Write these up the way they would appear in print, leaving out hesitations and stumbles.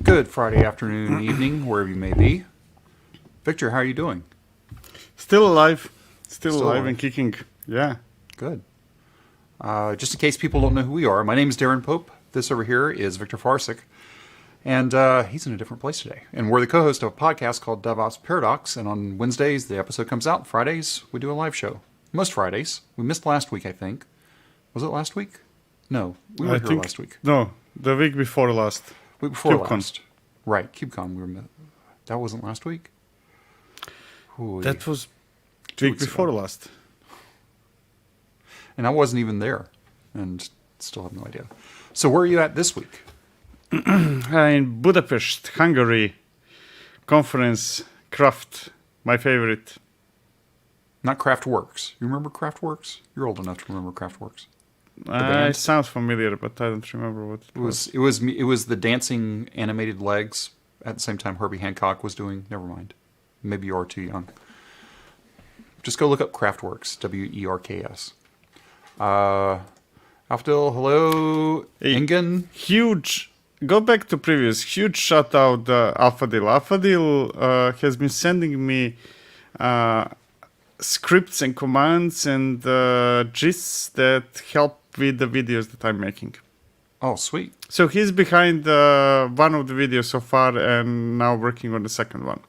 Good Friday afternoon, evening, wherever you may be. Victor, how are you doing? Still alive. Still Still alive alive. and kicking. Yeah. Good. Just in case people don't know who we are, my name is Darren Pope. This over here is Victor Farsick. And he's in a different place today. And we're the co-host of a podcast called DevOps Paradox. And on Wednesdays, the episode comes out. Fridays, we do a live show. Most Fridays. We missed last week, I think. Was it last week? No, we were here last week. No, the week before last. Week before KubeCon. last. Right, KubeCon. That wasn't last week? Ooh, That was 2 week weeks before ago. last. And I wasn't even there. And still have no idea. So where are you at this week? In Budapest, Hungary, conference, Craft, my favorite. Not Craftworks. You remember Craftworks? You're old enough to remember Craftworks. It band? sounds familiar, but I don't remember what it was. It was the dancing animated legs at the same time Herbie Hancock was doing. Never mind. Maybe you are too young. Just go look up Craftworks. Werks. Afdil, hello. Hey. Ingen. Huge. Go back to previous. Huge shout out Alphadil. Alphadil has been sending me scripts and commands and gists that help with the videos that I'm making. Oh, sweet. So he's behind one of the videos so far and now working on the second one.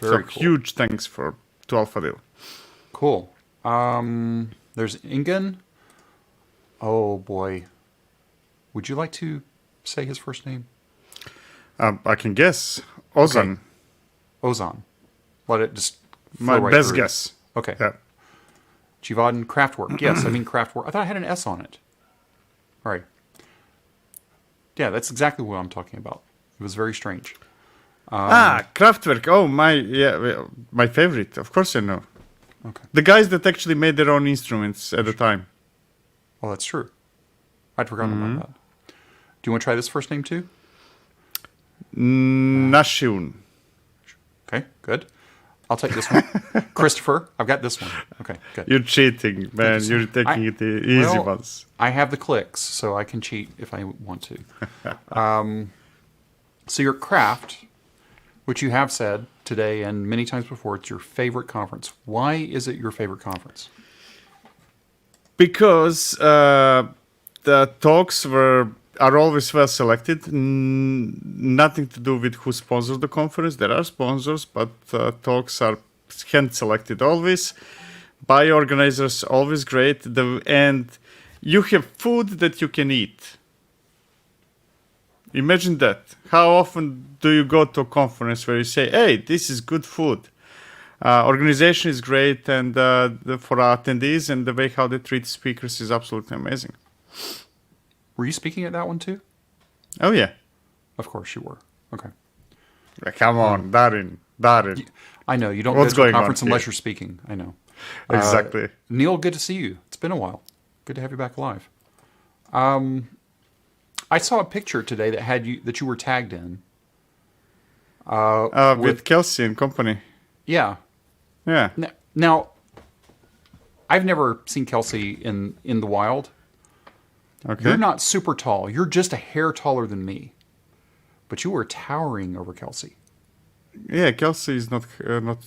Very So cool. huge thanks to Alphadil. Cool. There's Ingen. Oh, boy. Would you like to say his first name? I can guess. Ozan. Okay. Ozan. Let it just flow My right best through. guess. Okay. Yeah. Jivaden Kraftwerk. Yes, I mean Kraftwerk. I thought I had an S on it. All right. Yeah, that's exactly what I'm talking about. It was very strange. Kraftwerk. Oh, my favorite. Of course I know. Okay. The guys that actually made their own instruments at the time. Well, that's true. I'd forgotten about that. Do you want to try this first name too? Nashun. Okay, good. I'll take this one. Christopher. I've got this one. Okay, good. You're cheating, man. you, You're sir. taking it the easy well, ones. I have the clicks, so I can cheat if I want to. So your craft, which you have said today and many times before, it's your favorite conference. Why is it your favorite conference? Because the talks are always well selected. Nothing to do with who sponsors the conference. There are sponsors, but talks are hand selected always by organizers. Always great. And you have food that you can eat. Imagine that. How often do you go to a conference where you say, "Hey, this is good food"? Organization is great, and for our attendees and the way how they treat speakers is absolutely amazing. Were you speaking at that one too? Oh yeah, Of course you were. Okay. come on, Darren. I know, you don't What's go to a going on conference unless here? you're speaking. I know. Exactly. Neil, good to see you. It's been a while. Good to have you back alive. I saw a picture today that you were tagged in. With Kelsey and company. Yeah. Yeah. Now, I've never seen Kelsey in the wild. Okay. You're not super tall. You're just a hair taller than me. But you were towering over Kelsey. Yeah, Kelsey is not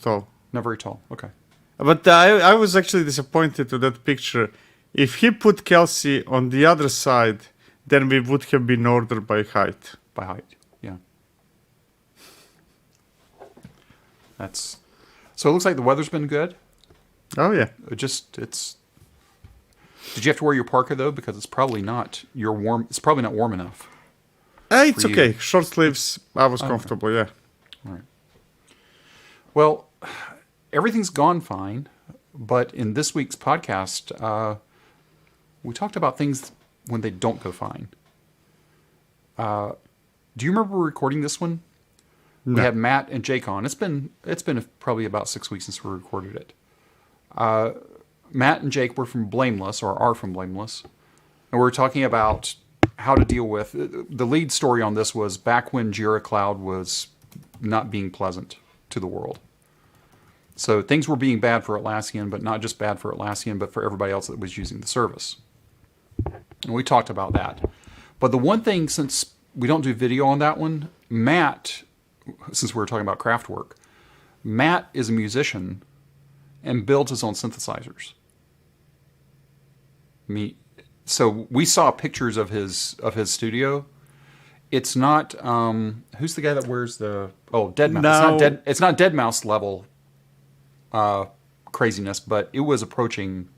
tall. Not very tall. Okay. But I was actually disappointed to that picture. If he put Kelsey on the other side, then we would have been ordered by height. By height. Yeah. So it looks like the weather's been good. Oh yeah. Did you have to wear your parka though? Because it's probably not It's probably not warm enough. It's For you. okay. Short sleeves. I was comfortable. Yeah. All right. Well, everything's gone fine, but in this week's podcast, we talked about things when they don't go fine. Do you remember recording this one? No. We had Matt and Jake on. It's been probably about 6 weeks since we recorded it. Matt and Jake were from Blameless, or are from Blameless, and we were talking about how to deal with the lead story on this was back when Jira Cloud was not being pleasant to the world. So things were being bad for Atlassian, but not just bad for Atlassian, but for everybody else that was using the service. And we talked about that. But the one thing, since we don't do video on that one. Matt, since we were talking about craft work, Matt is a musician and builds his own synthesizers. So we saw pictures of his studio. It's not who's the guy that wears the Deadmau5. No. It's not Deadmau5 level craziness, but it was approaching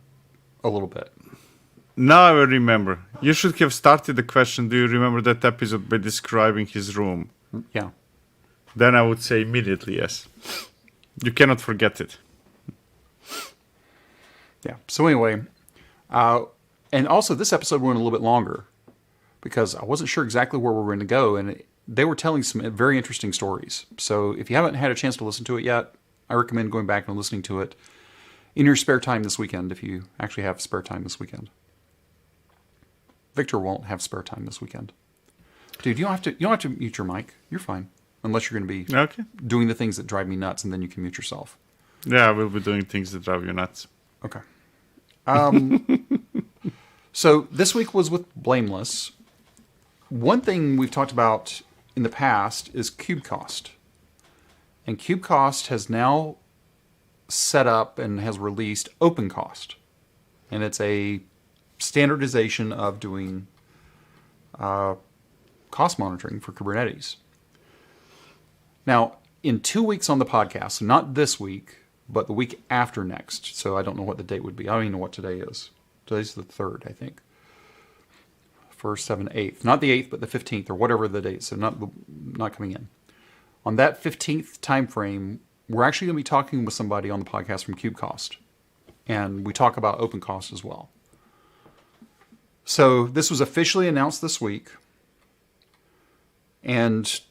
a little bit. Now I remember. You should have started the question, do you remember that episode, by describing his room? Yeah. Then I would say immediately yes. You cannot forget it. Yeah. So anyway, and also this episode went a little bit longer because I wasn't sure exactly where we were going to go, and they were telling some very interesting stories. So if you haven't had a chance to listen to it yet, I recommend going back and listening to it in your spare time this weekend, if you actually have spare time this weekend. Victor won't have spare time this weekend. Dude, you don't have to mute your mic. You're fine. Unless you're going to be Okay. doing the things that drive me nuts, and then you can mute yourself. Yeah, I will be doing things that drive you nuts. Okay. So this week was with Blameless. One thing we've talked about in the past is KubeCost. And KubeCost has now set up and has released OpenCost. And it's a standardization of doing cost monitoring for Kubernetes. Now, in 2 weeks on the podcast, so not this week, but the week after next. So I don't know what the date would be. I don't even know what today is. Today's the 3rd, I think. 1st, 7th, 8th. Not the 8th, but the 15th, or whatever the date. So not coming in. On that 15th time frame, we're actually going to be talking with somebody on the podcast from KubeCost. And we talk about OpenCost as well. So this was officially announced this week. And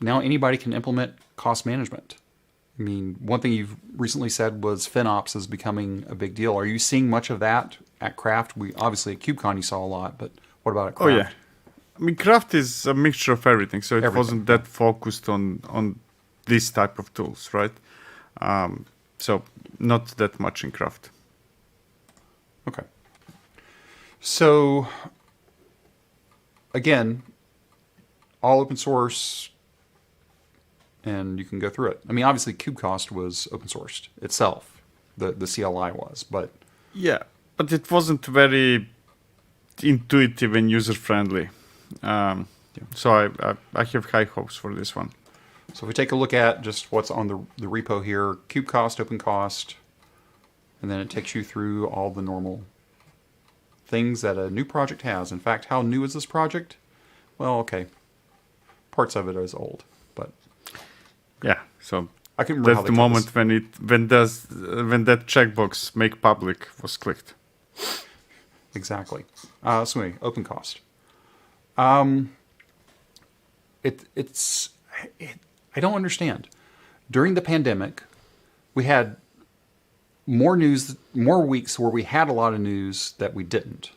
now anybody can implement cost management. I mean, one thing you've recently said was FinOps is becoming a big deal. Are you seeing much of that at Craft? We obviously at KubeCon you saw a lot, but what about at Craft? Oh yeah, I mean, Craft is a mixture of everything, so it wasn't that focused on this type of tools, right? So not that much in Craft. Okay. So again, all open source. And you can go through it. I mean, obviously, KubeCost was open sourced itself. The CLI was, but yeah, but it wasn't very intuitive and user friendly. So I have high hopes for this one. So if we take a look at just what's on the repo here, KubeCost, OpenCost, and then it takes you through all the normal things that a new project has. In fact, how new is this project? Well, okay, parts of it is old, but. Yeah, so I can remember that's the moment when that checkbox make public was clicked. Exactly. So anyway, OpenCost. I don't understand. During the pandemic, we had more weeks where we had a lot of news that we didn't.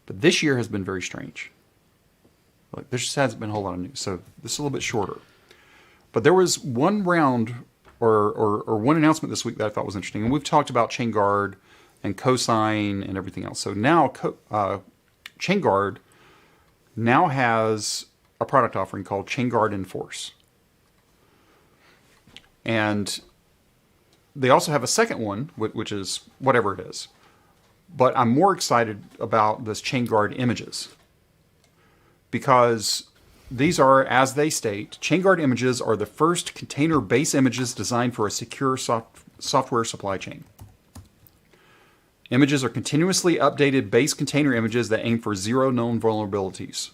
But this year has been very strange. Like, there just hasn't been a whole lot of news. So this is a little bit shorter. But there was one round or one announcement this week that I thought was interesting. And we've talked about Chainguard and Cosign and everything else. So now Chainguard now has a product offering called Chainguard Enforce. And they also have a second one, which is whatever it is. But I'm more excited about this Chainguard images. Because these are, as they state, Chainguard images are the first container-based images designed for a secure software supply chain. Images are continuously updated base container images that aim for zero known vulnerabilities.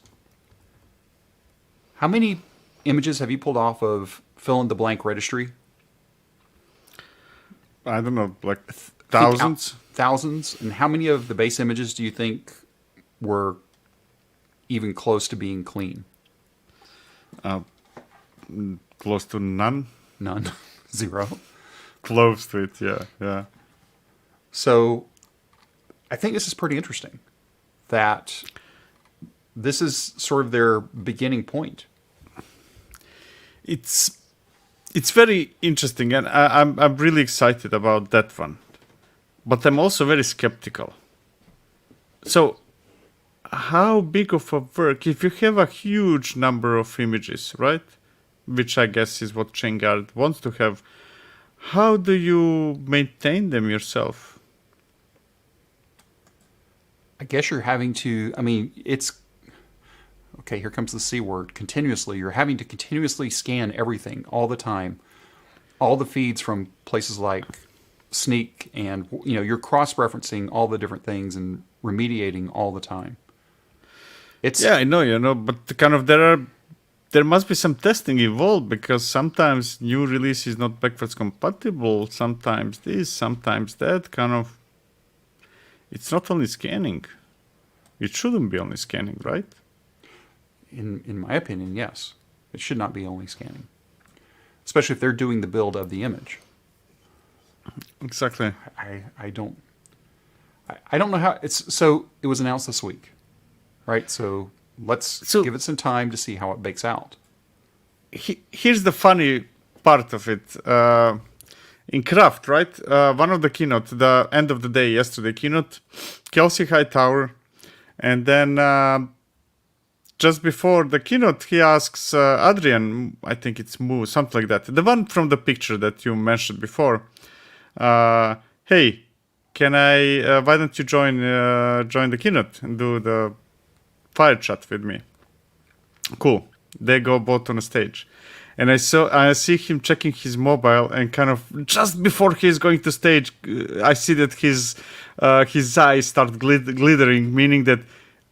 How many images have you pulled off of fill-in-the-blank registry? I don't know, like thousands? Thousands. And how many of the base images do you think were even close to being clean? Close to none. None. Zero. Close to it, yeah. So I think this is pretty interesting that this is sort of their beginning point. It's very interesting, and I'm really excited about that one. But I'm also very skeptical. So how big of a work, if you have a huge number of images, right? Which I guess is what Chainguard wants to have. How do you maintain them yourself? I guess you're having to, I mean, it's, okay, here comes the C word, continuously. You're having to continuously scan everything all the time. All the feeds from places like Sneak, and you're cross-referencing all the different things and remediating all the time. Yeah, I know, but kind of there must be some testing involved, because sometimes new release is not backwards compatible, sometimes this, sometimes that, kind of. It's not only scanning. It shouldn't be only scanning, right? In my opinion, yes. It should not be only scanning. Especially if they're doing the build of the image. Exactly. I don't know how it's, so it was announced this week, right? So let's give it some time to see how it bakes out. Here's the funny part of it. In Craft, right? One of the keynote, the end of the day yesterday keynote, Kelsey Hightower, and then just before the keynote, he asks Adrian, I think it's Moo, something like that, the one from the picture that you mentioned before. Hey, can I? Why don't you join the keynote and do the fire chat with me? Cool. They go both on a stage, and I see him checking his mobile, and kind of just before he's going to stage, I see that his eyes start glittering, meaning that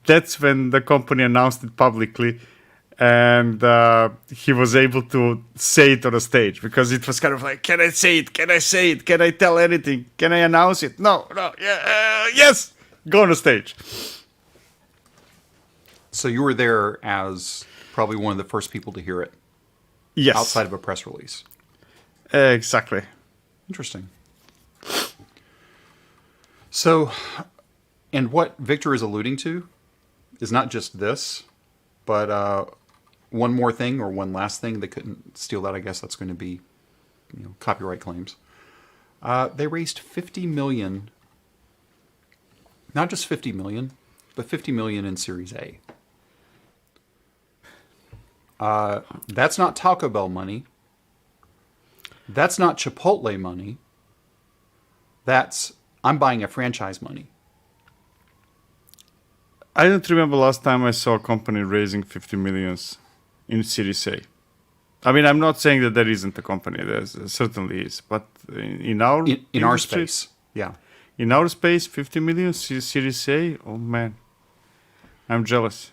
that's when the company announced it publicly. And he was able to say it on a stage, because it was kind of like, can I say it? Can I say it? Can I tell anything? Can I announce it? No, yeah, yes, go on a stage. So you were there as probably one of the first people to hear it. Yes. Outside of a press release. Exactly. Interesting. So, and what Victor is alluding to is not just this, but one more thing, or one last thing. They couldn't steal that. I guess that's going to be, copyright claims. They raised $50 million, not just $50 million, but $50 million in Series A. That's not Taco Bell money. That's not Chipotle money. That's, I'm buying a franchise money. I don't remember last time I saw a company raising 50 millions in Series A. I mean, I'm not saying that there isn't a company. There certainly is. But in our in our space, yeah. In our space, 50 million Series A, oh man. I'm jealous.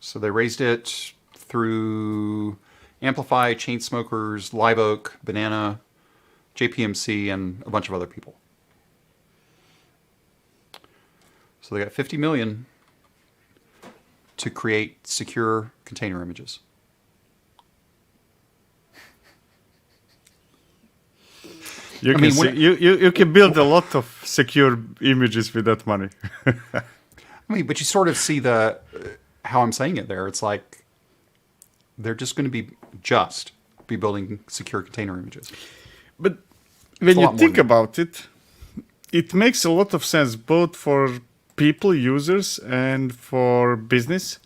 So they raised it through Amplify, Chainsmokers, Live Oak, Banana, JPMC, and a bunch of other people. So they got 50 million to create secure container images. You can build a lot of secure images with that money. But you sort of see how I'm saying it there. It's like they're just going to be building secure container images. But when you think about it, it makes a lot of sense both for people, users, and for business.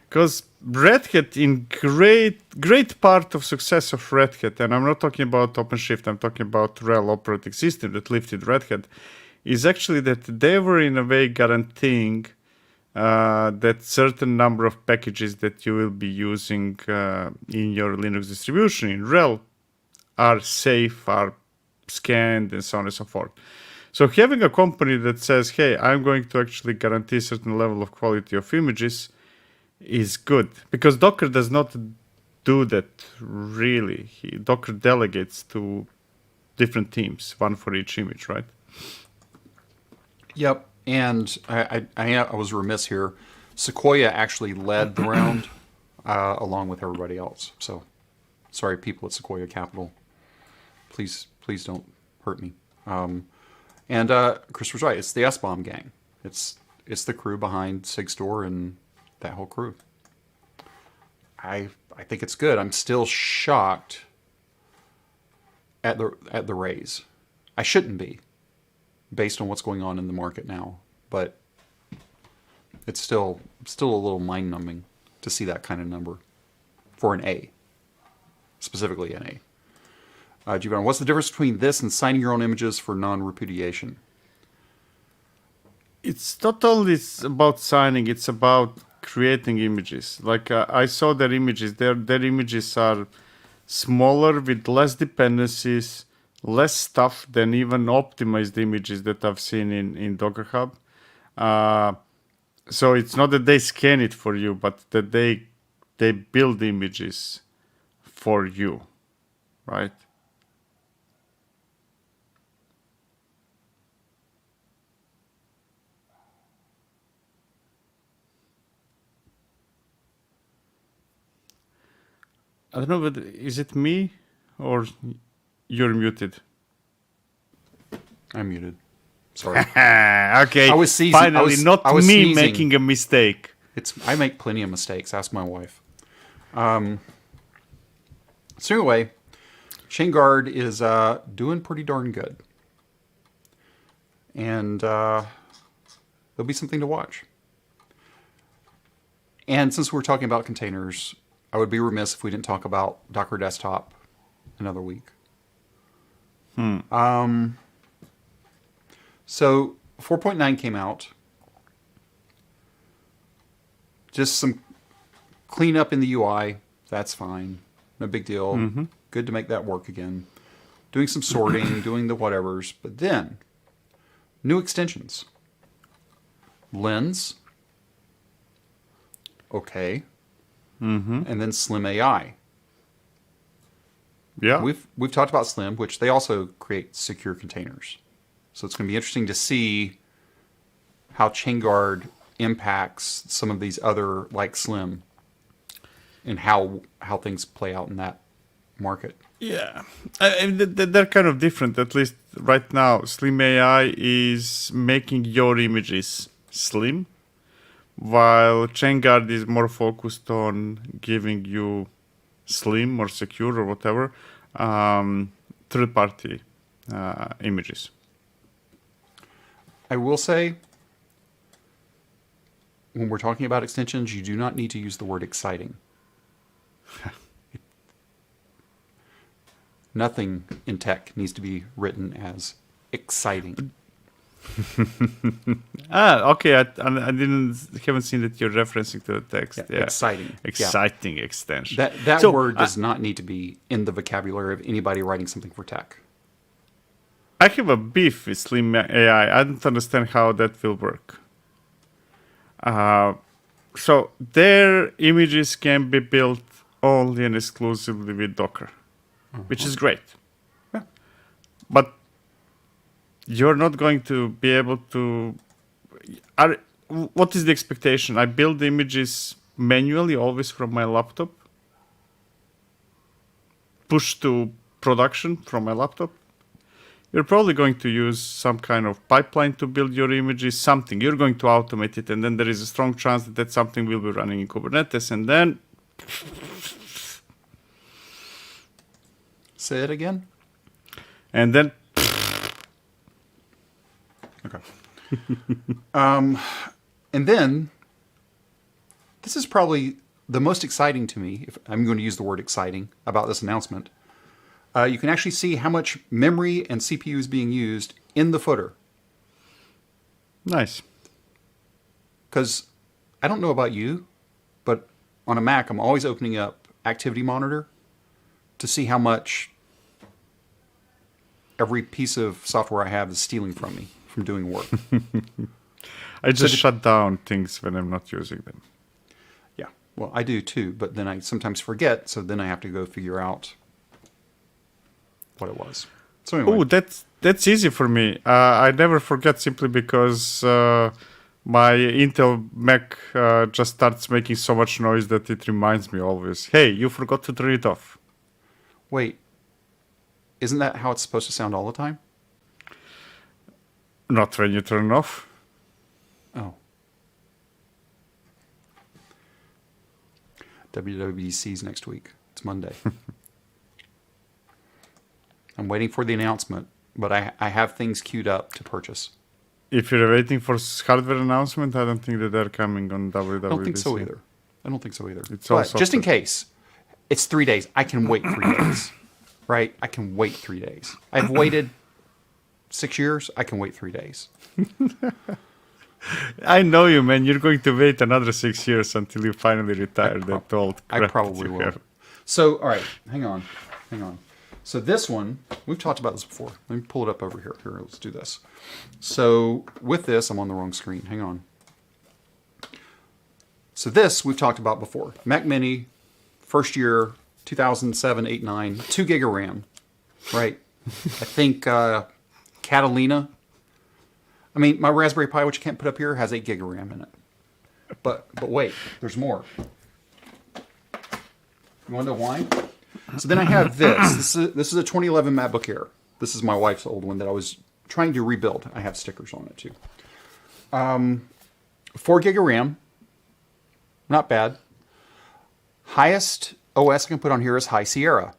Because Red Hat, in great part of success of Red Hat, and I'm not talking about OpenShift, I'm talking about RHEL operating system that lifted Red Hat, is actually that they were in a way guaranteeing that certain number of packages that you will be using in your Linux distribution in RHEL are safe, are scanned, and so on and so forth. So having a company that says, hey, I'm going to actually guarantee a certain level of quality of images is good. Because Docker does not do that really. Docker delegates to different teams, one for each image, right? Yep. And I was remiss here. Sequoia actually led the round along with everybody else. So sorry, people at Sequoia Capital. Please don't hurt me. And Chris was right. It's the S-Bomb gang. It's the crew behind Sigstore and that whole crew. I think it's good. I'm still shocked at the raise. I shouldn't be, based on what's going on in the market now. but it's still a little mind-numbing to see that kind of number for an A, specifically an A. Giovanni, what's the difference between this and signing your own images for non-repudiation? It's not only about signing, it's about creating images. Like I saw their images. Their images are smaller with less dependencies, less stuff than even optimized images that I've seen in Docker Hub. So it's not that they scan it for you, but that they build images for you, right? I don't know, but is it me or you're muted? I'm muted. Sorry. Okay. I was seizing. Finally, not I was me sneezing. making a mistake. I make plenty of mistakes. Ask my wife. So anyway, Chainguard is doing pretty darn good. And there'll be something to watch. And since we're talking about containers, I would be remiss if we didn't talk about Docker Desktop another week. So 4.9 came out. Just some cleanup in the UI. That's fine. No big deal. Mm-hmm. Good to make that work again. Doing some sorting, doing the whatevers. But then, new extensions. Lens. Okay. Mm-hmm. And then Slim AI. Yeah. We've talked about Slim, which they also create secure containers. So it's going to be interesting to see how Chainguard impacts some of these other, like Slim, and how things play out in that market. Yeah. They're kind of different, at least right now. Slim AI is making your images slim, while Chainguard is more focused on giving you slim or secure or whatever third-party images. I will say, when we're talking about extensions, you do not need to use the word exciting. Nothing in tech needs to be written as exciting. Okay. I haven't seen that you're referencing to the text. Yeah. Exciting. Exciting extension. That word does not need to be in the vocabulary of anybody writing something for tech. I have a beef with Slim AI. I don't understand how that will work. So their images can be built only and exclusively with Docker, which is great. Yeah. But you're not going to be able to... What is the expectation? I build images manually, always from my laptop, push to production from my laptop. You're probably going to use some kind of pipeline to build your images, something. You're going to automate it, and then there is a strong chance that something will be running in Kubernetes, and then... Say it again? And then... Okay. And then, this is probably the most exciting to me, if I'm going to use the word exciting, about this announcement. You can actually see how much memory and CPU is being used in the footer. Nice. Because I don't know about you, but on a Mac, I'm always opening up Activity Monitor to see how much every piece of software I have is stealing from me from doing work. I just shut down things when I'm not using them. Yeah, well, I do too, but then I sometimes forget, so then I have to go figure out what it was. So anyway. Oh, that's easy for me. I never forget simply because my Intel Mac just starts making so much noise that it reminds me always, hey, you forgot to turn it off. Wait, isn't that how it's supposed to sound all the time? Not when you turn it off. Oh. WWDC's next week. It's Monday. I'm waiting for the announcement, but I have things queued up to purchase. If you're waiting for hardware announcement, I don't think that they're coming on WWDC. I don't think so either. I don't think so either. It's all But just in software. case, it's 3 days. I can wait 3 days, right? I can wait 3 days. I've waited 6 years. I can wait 3 days. I know you, man. You're going to wait another 6 years until you finally retire that old I crap probably that you will. have. So, all right, hang on. So this one, we've talked about this before. Let me pull it up over here. Here, let's do this. So with this, I'm on the wrong screen. Hang on. So this we've talked about before. Mac Mini, first year, 2007, 8, 9, 2 gig of RAM, right? I think Catalina. I mean, my Raspberry Pi, which you can't put up here, has 8 gig of RAM in it. But wait, there's more. You want to know why? So then I have this. This is a 2011 Macbook Air. This is my wife's old one that I was trying to rebuild. I have stickers on it too. 4 gig of RAM. Not bad. Highest OS I can put on here is High Sierra.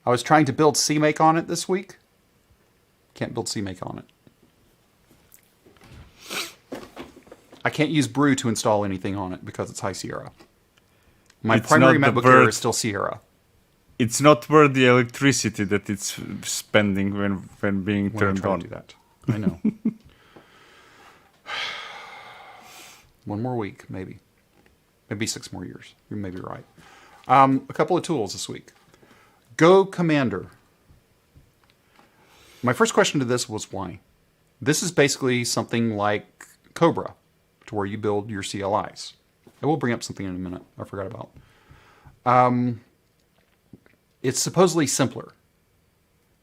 I was trying to build CMake on it this week. Can't build CMake on it. I can't use Brew to install anything on it because it's High Sierra. My It's primary not the MacBook Air bird. is still Sierra. It's not worth the electricity that it's spending when being When I turned try on. to do that. I know. One more week, maybe. Maybe 6 more years. You may be right. A couple of tools this week. Go Gommander. My first question to this was why? This is basically something like Cobra, to where you build your CLIs. I will bring up something in a minute I forgot about. It's supposedly simpler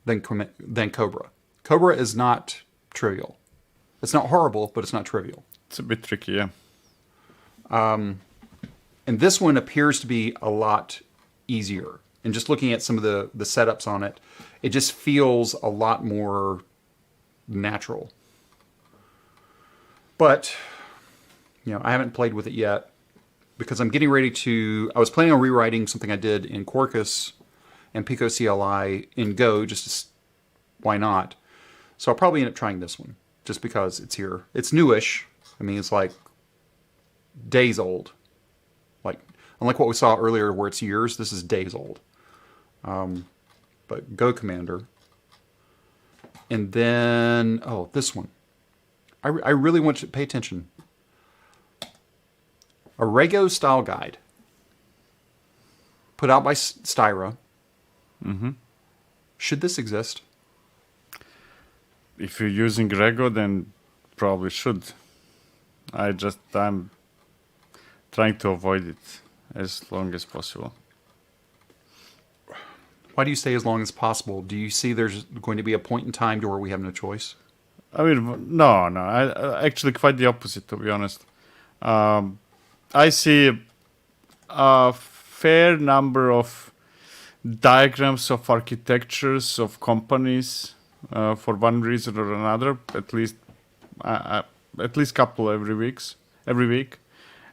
than Cobra. Cobra is not trivial. It's not horrible, but it's not trivial. It's a bit tricky, yeah. And this one appears to be a lot easier. And just looking at some of the setups on it, it just feels a lot more natural. But, I haven't played with it yet because I'm getting ready to... I was planning on rewriting something I did in Quarkus and Pico CLI in Go, why not? So I'll probably end up trying this one just because it's here. It's newish. I mean, it's like days old. Like, unlike what we saw earlier where it's years, this is days old. But Go Gommander. And then, this one. I really want you to pay attention. A Rego style guide. Put out by Styra. Mm-hmm. Should this exist? If you're using Rego, then probably should. I'm trying to avoid it as long as possible. Why do you say as long as possible? Do you see there's going to be a point in time to where we have no choice? I mean, no. I actually quite the opposite, to be honest. I see a fair number of diagrams of architectures of companies for one reason or another. At least couple every week,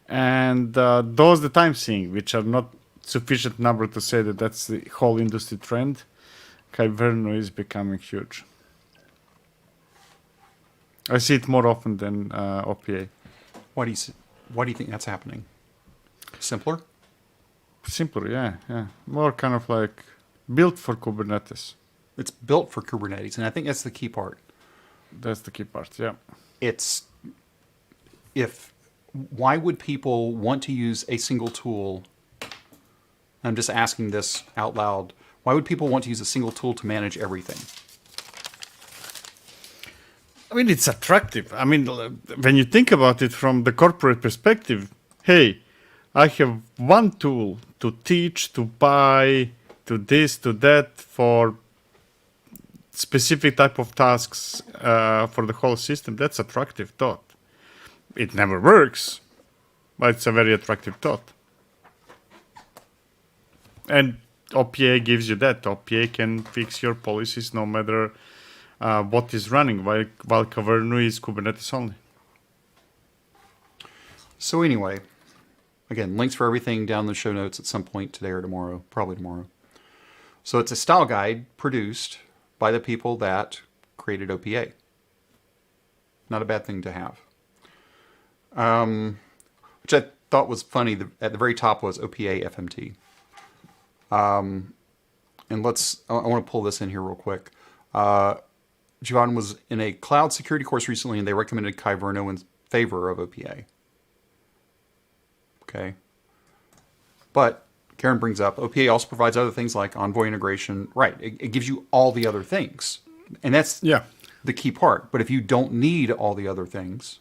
and those that I'm seeing, which are not sufficient number to say that that's the whole industry trend. Kyverno is becoming huge. I see it more often than OPA. Why do you think that's happening? Simpler? Simpler, yeah. More kind of like built for Kubernetes. It's built for Kubernetes, and I think that's the key part. That's the key part, yeah. Why would people want to use a single tool? I'm just asking this out loud. Why would people want to use a single tool to manage everything? I mean, it's attractive. I mean, when you think about it from the corporate perspective, hey, I have one tool to teach, to buy, to this, to that, for specific type of tasks for the whole system. That's attractive thought. It never works, but it's a very attractive thought. And OPA gives you that. OPA can fix your policies no matter what is running, while Kyverno is Kubernetes only. So anyway, again, links for everything down in the show notes at some point today or tomorrow, probably tomorrow. So it's a style guide produced by the people that created OPA. Not a bad thing to have. Which I thought was funny. At the very top was OPA FMT. And I want to pull this in here real quick. Jivan was in a cloud security course recently, and they recommended Kyverno in favor of OPA. Okay. But Karen brings up, OPA also provides other things like Envoy integration. Right. It gives you all the other things. And that's the key part. But if you don't need all the other things,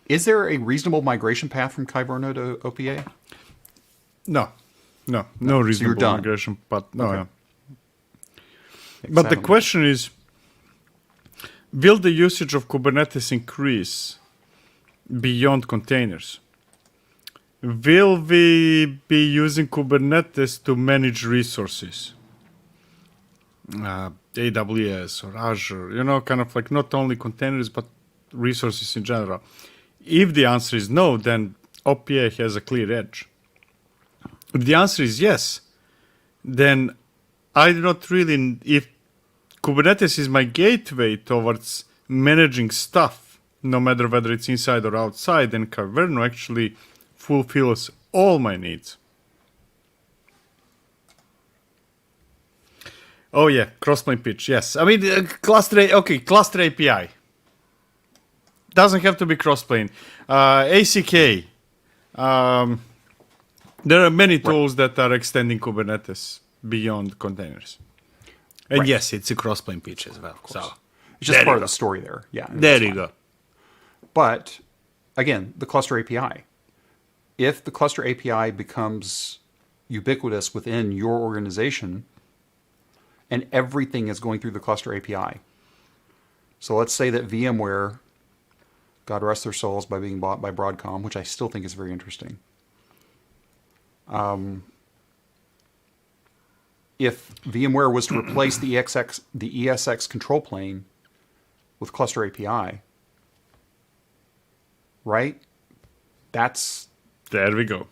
is there a reasonable migration path from Kyverno to OPA? No reasonable done. migration, but no. Okay. But the question is, will the usage of Kubernetes increase beyond containers? Will we be using Kubernetes to manage resources? AWS or Azure, kind of like not only containers, but resources in general. If the answer is no, then OPA has a clear edge. If the answer is yes, then I do not really, if Kubernetes is my gateway towards managing stuff, no matter whether it's inside or outside, then Kyverno actually fulfills all my needs. Oh yeah, crossplane pitch, yes. I mean, cluster API. Doesn't have to be crossplane. ACK. There are many tools that are extending Kubernetes beyond containers. And yes, it's a crossplane pitch as well. So it's just part of the story there. Yeah. There you go. But again, the cluster API. If the cluster API becomes ubiquitous within your organization and everything is going through the cluster API. So let's say that VMware, God rest their souls, by being bought by Broadcom, which I still think is very interesting. If VMware was to replace the ESX control plane with cluster API, right? There we go.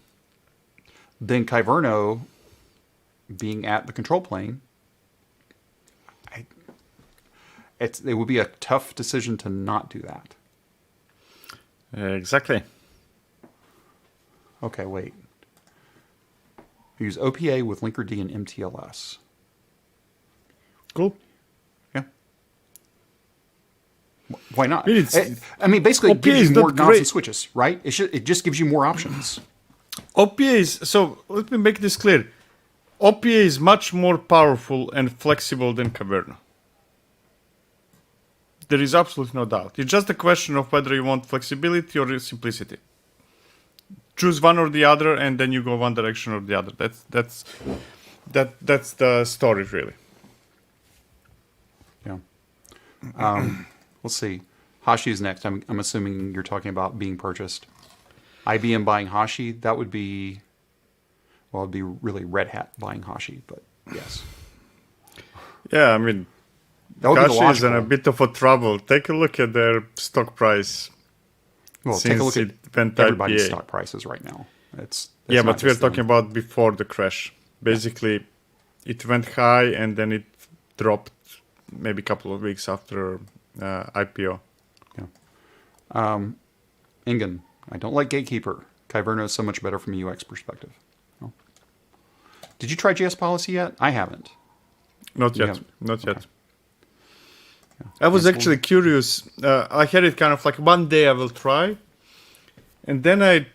Then Kyverno being at the control plane, it would be a tough decision to not do that. Exactly. Okay, wait. Use OPA with Linkerd and MTLS. Cool. Yeah. Why not? I mean, basically, it OPA gives is you more not knobs great. and switches, right? It just gives you more options. OPA is, so let me make this clear. OPA is much more powerful and flexible than Kyverno. There is absolutely no doubt. It's just a question of whether you want flexibility or simplicity. Choose one or the other, and then you go one direction or the other. That's the story, really. Yeah. Let's see. Hashi is next. I'm assuming you're talking about being purchased. IBM buying Hashi. That would be, well, it'd be really Red Hat buying Hashi, but yes. Yeah, I mean, That would be the Hashi is in a logical. bit of a trouble. Take a look at their stock price. Well, take a look at Since it went everybody's IPA. stock prices right now. Yeah, not but we're just them. talking about before the crash. Basically, it went high and then it dropped maybe a couple of weeks after IPO. Ingen, I don't like Gatekeeper. Kyverno is so much better from a UX perspective. Oh. Did you try JS Policy yet? I haven't. Not You yet. haven't? Not Okay. yet. I was Yes, actually curious. I had it kind of like one day I will try. And then I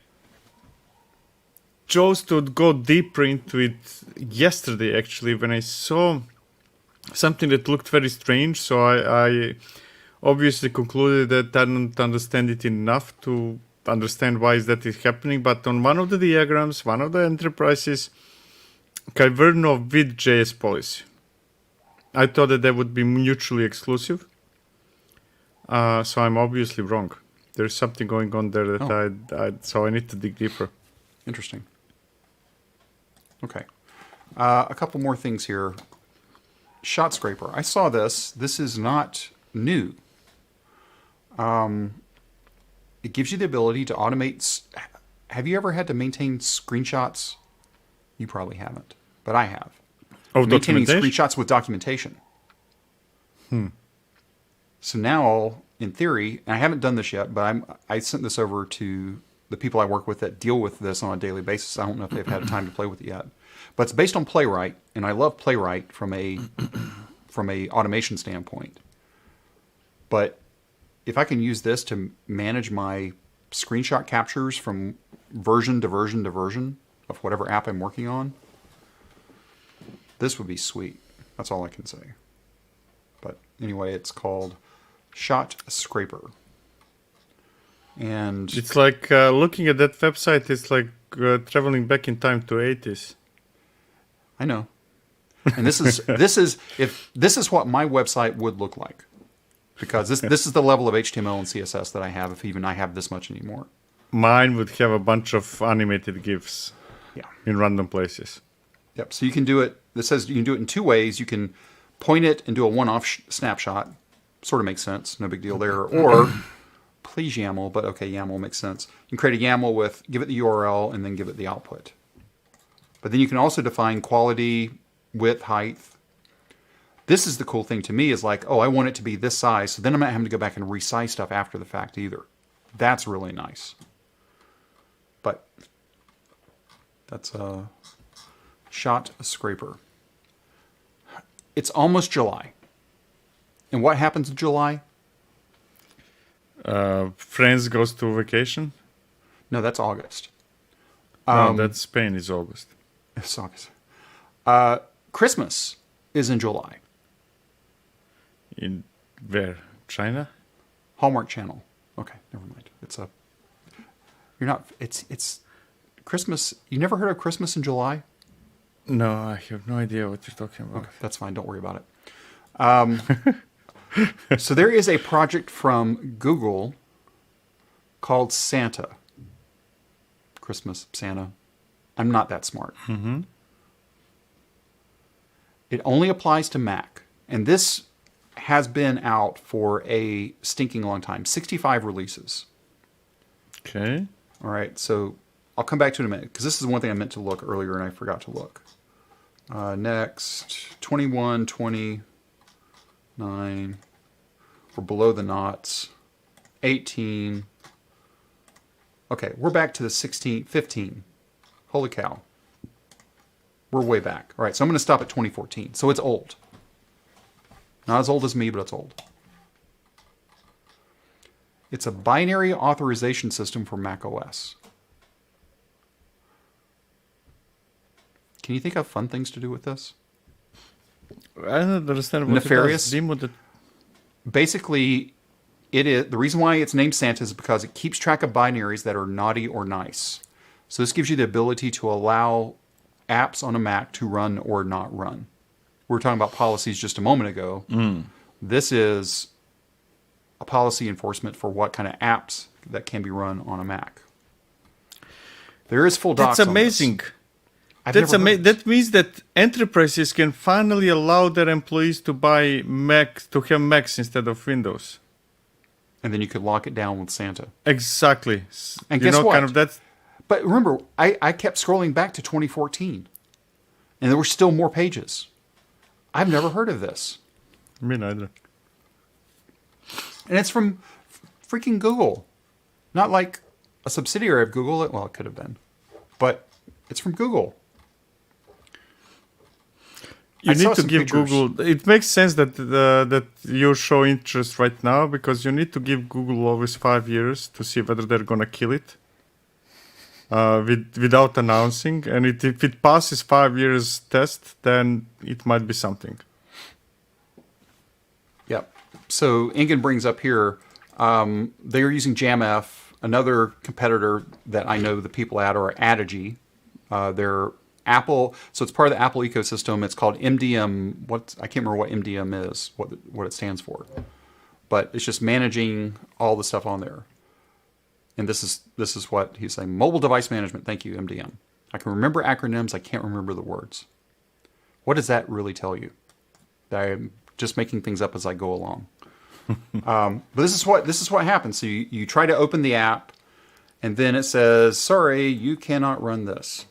chose to go deeper into it yesterday, actually, when I saw something that looked very strange. So I obviously concluded that I didn't understand it enough to understand why is that is happening. But on one of the diagrams, one of the enterprises, Kyverno with JS policy. I thought that they would be mutually exclusive. So I'm obviously wrong. There's something going on there that so I need to dig deeper. Interesting. Okay. A couple more things here. Shot Scraper. I saw this. This is not new. It gives you the ability to automate. Have you ever had to maintain screenshots? You probably haven't, but I have. Of Maintaining documentation? screenshots with documentation. So now, in theory, and I haven't done this yet, but I sent this over to the people I work with that deal with this on a daily basis. I don't know if they've had time to play with it yet, but it's based on Playwright, and I love Playwright from a automation standpoint. But if I can use this to manage my screenshot captures from version to version to version of whatever app I'm working on, this would be sweet. That's all I can say. But anyway, it's called Shot Scraper. And it's like looking at that website, it's like traveling back in time to 80s. I know. And this is what my website would look like. Because this is the level of HTML and CSS that I have, if even I have this much anymore. Mine would have a bunch of animated GIFs in random places. Yep. So you can do it. This says you can do it in two ways. You can point it and do a one-off snapshot. Sort of makes sense. No big deal there. Or please YAML, but okay, YAML makes sense. You can create a YAML with, give it the URL, and then give it the output. But then you can also define quality, width, height. This is the cool thing to me is like, oh, I want it to be this size, so then I'm not having to go back and resize stuff after the fact either. That's really nice. But that's a Shot Scraper. It's almost July. And what happens in July? France goes to vacation. No, that's August. No, that's Spain is August. It's August. Christmas is in July. In where? China? Hallmark Channel. Okay, never mind. It's Christmas. You never heard of Christmas in July? No, I have no idea what you're talking about. Okay, that's fine. Don't worry about it. So there is a project from Google called Santa. Christmas, Santa. I'm not that smart. Mm-hmm. It only applies to Mac. And this has been out for a stinking long time. 65 releases. Okay. All right, so I'll come back to it in a minute, because this is one thing I meant to look earlier and I forgot to look. Next, 21, 29. We're below the knots. 18. Okay, we're back to the 16, 15. Holy cow. We're way back. All right, so I'm going to stop at 2014. So it's old. Not as old as me, but it's old. It's a binary authorization system for Mac OS. Can you think of fun things to do with this? I don't understand what Nefarious? it does. Basically, it is the reason why it's named Santa is because it keeps track of binaries that are naughty or nice. So this gives you the ability to allow apps on a Mac to run or not run. We were talking about policies just a moment ago. This is a policy enforcement for what kind of apps that can be run on a Mac. There is full docs. That's amazing. That means that enterprises can finally allow their employees to buy Mac, to have Macs instead of Windows. And then you could lock it down with Santa. Exactly. And guess what? But remember, I kept scrolling back to 2014. And there were still more pages. I've never heard of this. Me neither. And it's from freaking Google. Not like a subsidiary of Google. Well, it could have been. But it's from Google. You need to give Google... It makes sense that that you show interest right now, because you need to give Google always 5 years to see whether they're going to kill it without announcing. And if it passes 5 years test, then it might be something. Yep. So Ingen brings up here, they're using JamF. Another competitor that I know the people at are Adigy. They're Apple, so it's part of the Apple ecosystem. It's called MDM. I can't remember what MDM is, what it stands for, but it's just managing all the stuff on there. And this is what he's saying: mobile device management. Thank you, MDM. I can remember acronyms. I can't remember the words. What does that really tell you? That I'm just making things up as I go along. But this is what happens. So you try to open the app, and then it says, "Sorry, you cannot run this."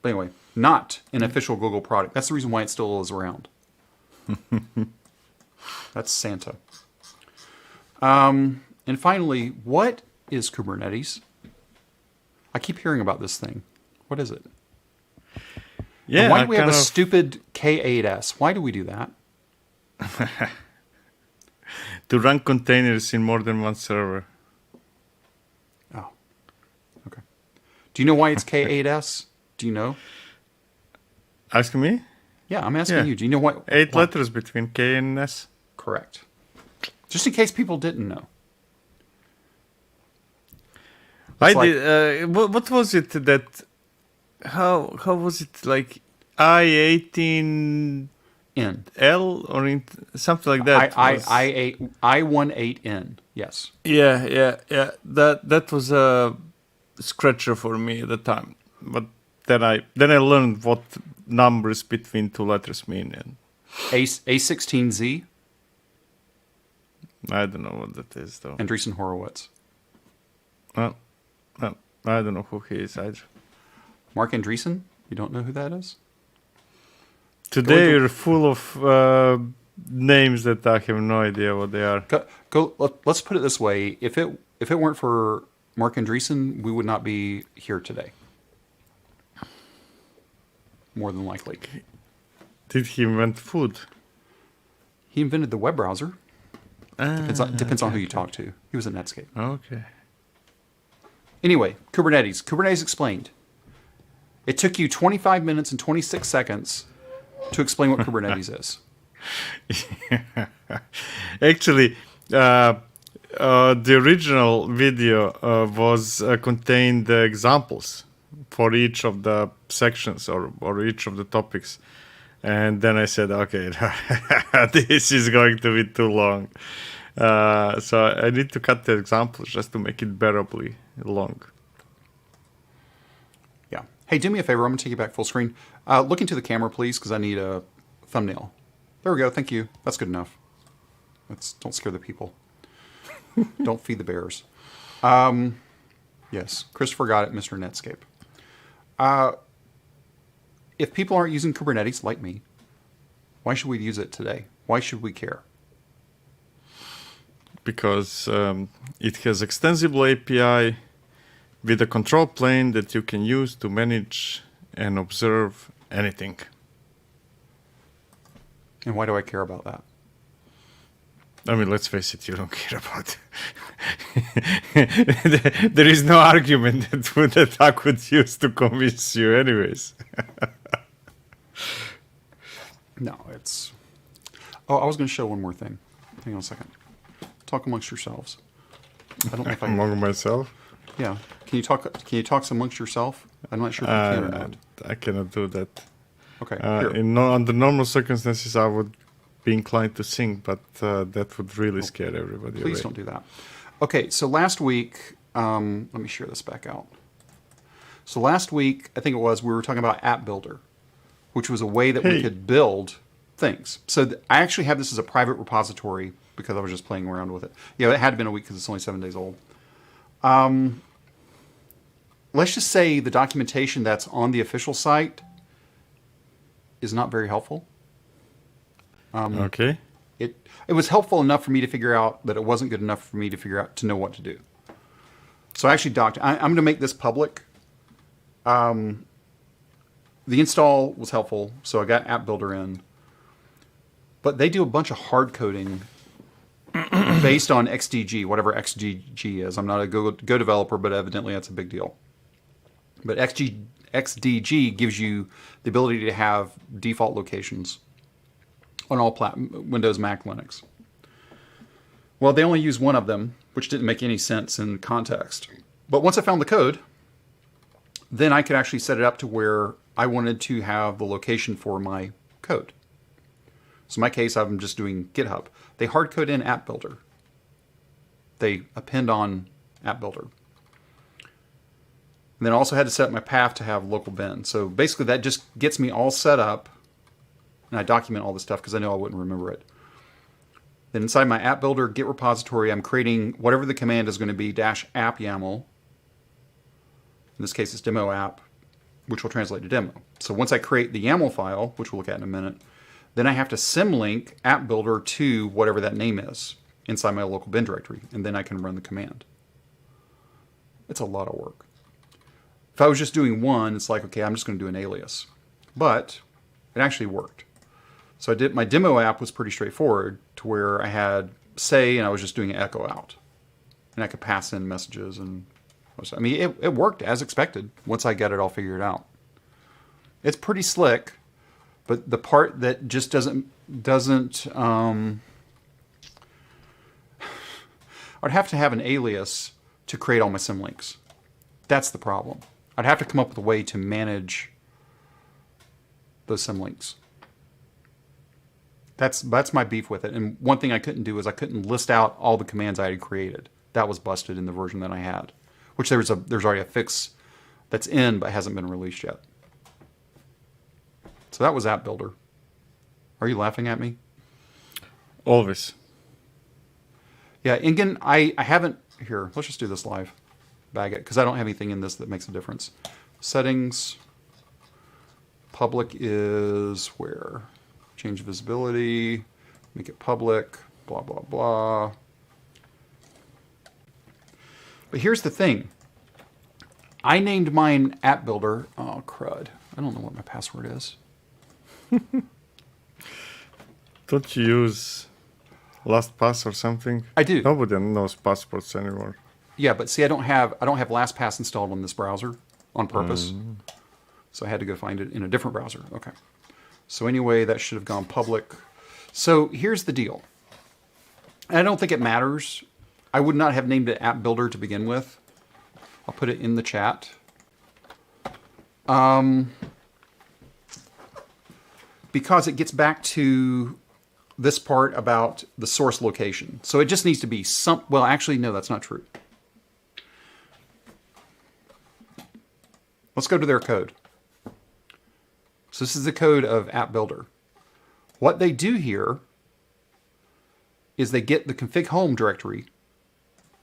But anyway, not an official Google product. That's the reason why it still is around. That's Santa. And finally, what is Kubernetes? I keep hearing about this thing. What is it? Yeah. And why do we have a stupid K8s? Why do we do that? To run containers in more than one server. Oh, okay. Do you know why it's K8s? Do you know? Asking me? Yeah, I'm asking Yeah. you. Do you know what? 8 why? letters between K and S. Correct. Just in case people didn't know. I like- did. What was it that? How was it like? I18L N. or something like that? I18N. Yes. Yeah. That was a scratcher for me at the time. But then I learned what numbers between 2 letters mean, and A16Z. I don't know what that is though. Andreessen Horowitz. Well, I don't know who he is either. Mark Andreessen. You don't know who that is? Today you're full of names that I have no idea what they are. Let's put it this way: if it weren't for Mark Andreessen, we would not be here today. More than likely. Did he invent food? He invented the web browser. Depends on who you talk to. He was at Netscape. Okay. Anyway, Kubernetes. Kubernetes explained. It took you 25 minutes and 26 seconds to explain what Kubernetes is. Actually, the original video contained the examples for each of the sections or each of the topics. And then I said, okay, this is going to be too long. So I need to cut the examples just to make it bearably long. Yeah. Hey, do me a favor. I'm going to take you back full screen. Look into the camera, please, because I need a thumbnail. There we go. Thank you. That's good enough. Don't scare the people. Don't feed the bears. Yes, Christopher got it, Mr. Netscape. If people aren't using Kubernetes, like me, why should we use it today? Why should we care? Because it has extensible API with a control plane that you can use to manage and observe anything. And why do I care about that? I mean, let's face it, you don't care about it. There is no argument that I could use to convince you anyways. No, it's... Oh, I was going to show one more thing. Hang on a second. Talk amongst yourselves. I don't know if I... Among myself? Yeah. Can you talk amongst yourself? I'm not sure if you can or not. I cannot do that. Okay. Here. Under normal circumstances, I would be inclined to sing, but that would really scare everybody away. Please don't do that. Okay, so last week, let me share this back out. So last week, I think it was, we were talking about App Builder, which was a way that we could build things. So I actually have this as a private repository because I was just playing around with it. Yeah, it had been a week because it's only 7 days old. Let's just say the documentation that's on the official site is not very helpful. Okay. It was helpful enough for me to figure out that it wasn't good enough for me to figure out to know what to do. So I actually I'm going to make this public. The install was helpful, so I got App Builder in. But they do a bunch of hard coding based on XDG, whatever XDG is. I'm not a Go developer, but evidently that's a big deal. But XDG gives you the ability to have default locations on all Windows, Mac, Linux. Well, they only use one of them, which didn't make any sense in context. But once I found the code, then I could actually set it up to where I wanted to have the location for my code. So in my case, I'm just doing GitHub. They hard code in App Builder. They append on App Builder. And then I also had to set up my path to have local bin. So basically that just gets me all set up. And I document all this stuff because I know I wouldn't remember it. Then inside my App Builder Git repository, I'm creating whatever the command is going to be, -app YAML. In this case, it's demo app, which will translate to demo. So once I create the YAML file, which we'll look at in a minute, then I have to symlink app builder to whatever that name is inside my local bin directory, and then I can run the command. It's a lot of work. If I was just doing one, it's like, okay, I'm just going to do an alias. But it actually worked. So I did, my demo app was pretty straightforward to where I had say, and I was just doing an echo out. And I could pass in messages. And I mean, it worked as expected once I got it all figured out. It's pretty slick, but the part that just doesn't I'd have to have an alias to create all my symlinks. That's the problem. I'd have to come up with a way to manage those symlinks. That's my beef with it. And one thing I couldn't do is I couldn't list out all the commands I had created. That was busted in the version that I had, which there's already a fix that's in but hasn't been released yet. So that was App Builder. Are you laughing at me? Always. Yeah, Ingen, I haven't... Here, let's just do this live. Bag it, because I don't have anything in this that makes a difference. Settings. Public is where? Change visibility. Make it public. Blah, blah, blah. But here's the thing. I named mine App Builder. Oh, crud. I don't know what my password is. Don't you use LastPass or something? I do. Nobody knows passwords anymore. Yeah, but see, I don't have LastPass installed on this browser on purpose. So I had to go find it in a different browser. Okay. So anyway, that should have gone public. So here's the deal. And I don't think it matters. I would not have named it App Builder to begin with. I'll put it in the chat. Because it gets back to this part about the source location. So it just needs to be some... Well, actually, no, that's not true. Let's go to their code. So this is the code of App Builder. What they do here is they get the config home directory,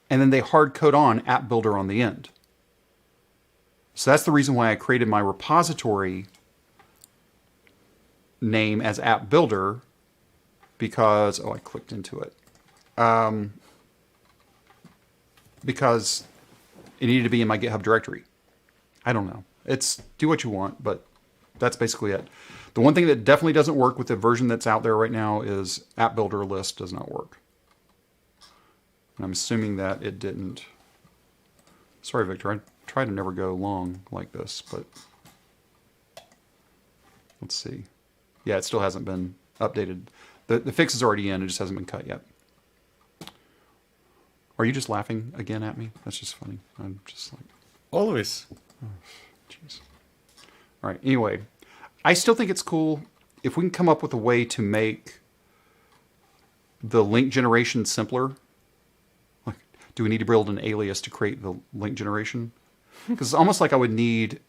and then they hard code on App Builder on the end. So that's the reason why I created my repository name as App Builder, because... Oh, I clicked into it. Because it needed to be in my GitHub directory. I don't know. It's do what you want, but that's basically it. The one thing that definitely doesn't work with the version that's out there right now is App Builder list does not work. And I'm assuming that it didn't. Sorry, Victor. I try to never go long like this, but let's see. Yeah, it still hasn't been updated. The fix is already in. It just hasn't been cut yet. Are you just laughing again at me? That's just funny. I'm just like... Always. Jeez. All right. Anyway, I still think it's cool if we can come up with a way to make the link generation simpler. Like, do we need to build an alias to create the link generation? Because it's almost like I need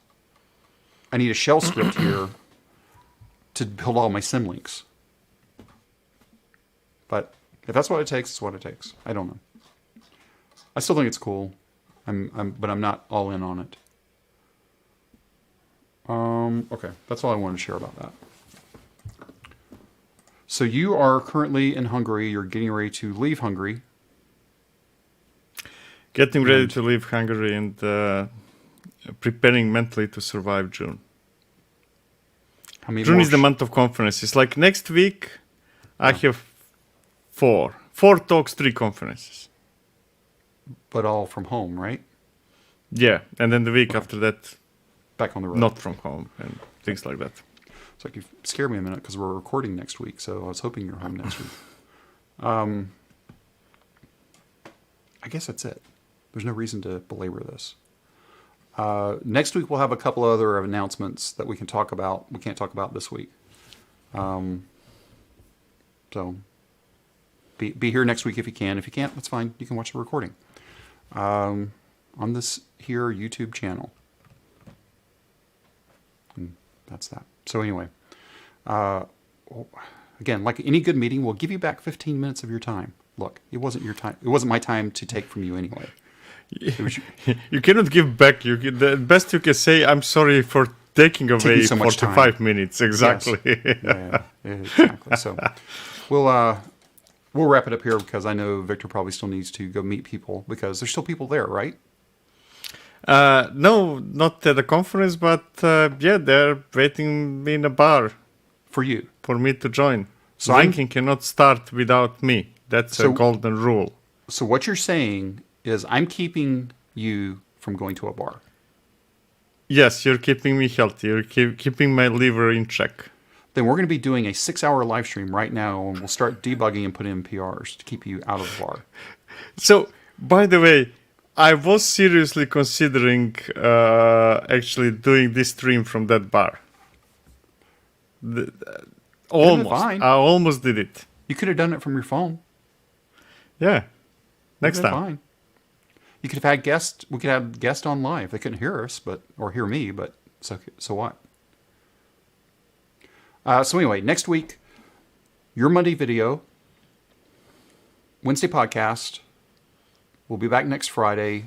a shell script here to build all my symlinks. But if that's what it takes, it's what it takes. I don't know. I still think it's cool. But I'm not all in on it. Okay, that's all I wanted to share about that. So you are currently in Hungary. You're getting ready to leave Hungary. Getting ready to leave Hungary and preparing mentally to survive June. June is the month of conferences. Like next week, I have four talks, 3 conferences. But all from home, right? Yeah, and then the week after that, back on the road. Not from home and things like that. It's like you scared me a minute because we're recording next week, so I was hoping you're home next week. I guess that's it. There's no reason to belabor this. Next week we'll have a couple other announcements that we can talk about. We can't talk about this week. So be here next week if you can. If you can't, that's fine. You can watch the recording on this here YouTube channel. And that's that. So anyway, again, like any good meeting, we'll give you back 15 minutes of your time. Look, it wasn't your time. It wasn't my time to take from you anyway. You cannot give back. The best you can say, I'm sorry for taking away so much 45 minutes exactly. Yes. Yeah, exactly. So we'll wrap it up here because I know Victor probably still needs to go meet people because there's still people there, right? No, not at the conference, but yeah, they're waiting in a bar For you. for me to join. So Drinking cannot start without me. That's a golden rule. So what you're saying is I'm keeping you from going to a bar. Yes, you're keeping me healthy. You're keeping my liver in check. Then we're going to be doing a 6-hour live stream right now, and we'll start debugging and put in PRs to keep you out of the bar. So, by the way, I was seriously considering actually doing this stream from that bar. Almost. Fine. I almost did it. You could have done it from your phone. Yeah. Next time. Fine. You could have had guests. We could have guests on live. They couldn't hear us, or hear me, but so what? So anyway, next week, your Monday video, Wednesday podcast. We'll be back next Friday.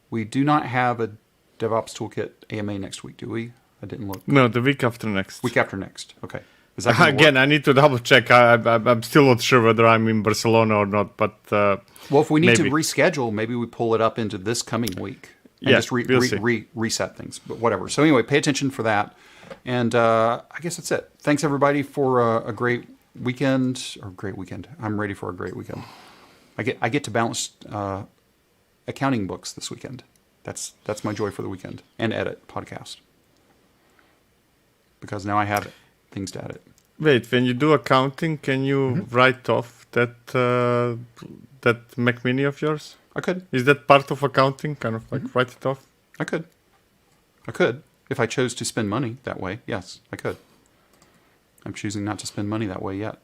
We do not have a DevOps Toolkit AMA next week, do we? I didn't look. No, the week after next. Week after next. Okay. Is that Again, I need to double check. I'm still not sure whether I'm in Barcelona or not, but well, if we need maybe. to reschedule, maybe we pull it up into this coming week and Yeah, just we'll see. reset things. But whatever. So anyway, pay attention for that. And I guess that's it. Thanks everybody for a great weekend. I'm ready for a great weekend. I get to balance accounting books this weekend. That's my joy for the weekend, and edit podcast because now I have things to edit. Wait, when you do accounting, can you write off that Mac Mini of yours? I could. Is that part of accounting? Kind of like write it off? I could. If I chose to spend money that way, yes, I could. I'm choosing not to spend money that way yet.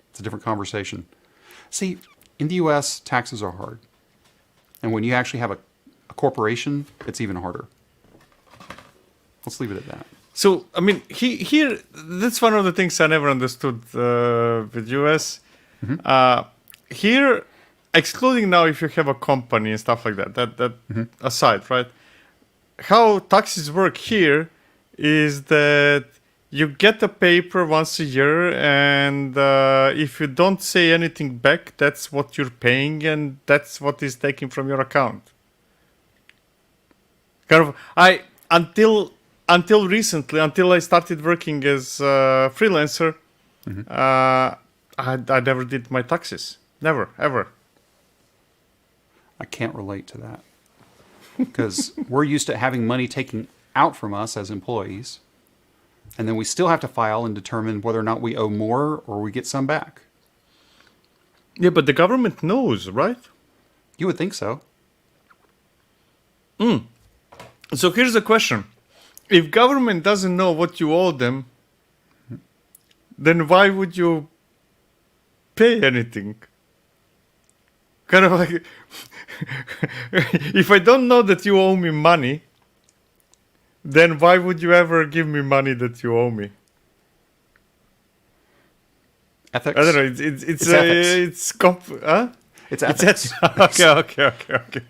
It's a different conversation. See, in the U.S., taxes are hard. And when you actually have a corporation, it's even harder. Let's leave it at that. So, I mean, here, that's one of the things I never understood with US. Here, excluding now if you have a company and stuff like that aside, right? How taxes work here is that you get a paper once a year, and if you don't say anything back, that's what you're paying, and that's what is taken from your account. Kind of, until recently, until I started working as a freelancer, I never did my taxes. Never, ever. I can't relate to that. Because we're used to having money taken out from us as employees. And then we still have to file and determine whether or not we owe more or we get some back. Yeah, but the government knows, right? You would think so. So here's the question. If government doesn't know what you owe them, then why would you pay anything? Kind of like, if I don't know that you owe me money, then why would you ever give me money that you owe me? Ethics. I don't know. It's ethics. It's ethics. Okay.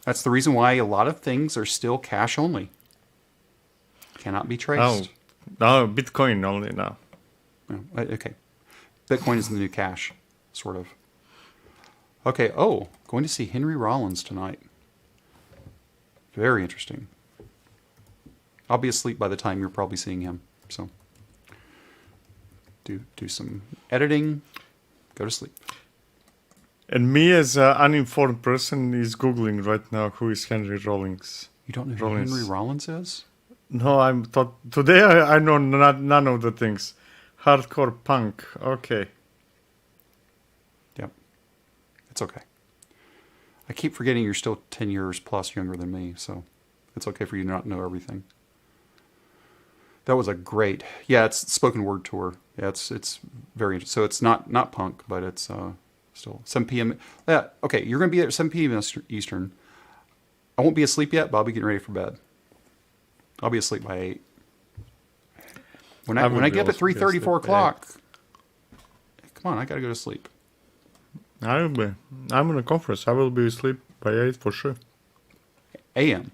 That's the reason why a lot of things are still cash only. Cannot be traced. No, Bitcoin only now. Oh, okay. Bitcoin is the new cash, sort of. Okay, going to see Henry Rollins tonight. Very interesting. I'll be asleep by the time you're probably seeing him. So do some editing, go to sleep. And me as an uninformed person is Googling right now who is Henry Rollins. You don't know who Henry Rollins is? No, today I know none of the things. Hardcore punk, okay. Yep. It's okay. I keep forgetting you're still 10 years plus younger than me, so it's okay for you to not know everything. That was a great, it's spoken word tour. Yeah, it's very interesting. So it's not punk, but it's still 7 p.m. Okay, you're going to be there at 7 p.m. Eastern. I won't be asleep yet, but I'll be getting ready for bed. I'll be asleep by 8. When I get up at 3:30, 4 o'clock, come on, I got to go to sleep. I'm in a conference. I will be asleep by 8 for sure. A.M.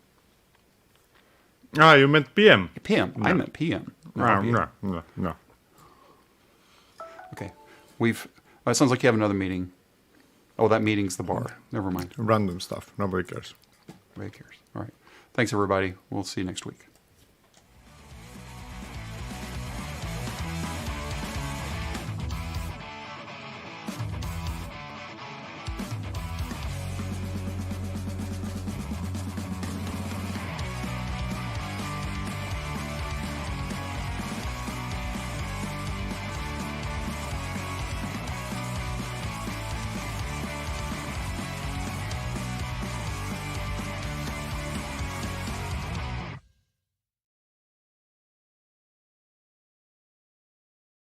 Ah, you meant PM? PM. I meant PM. not PM. No. Okay. It sounds like you have another meeting. Oh, that meeting's the bar. Never mind. Random stuff. Nobody cares. Nobody cares. All right. Thanks, everybody. We'll see you next week.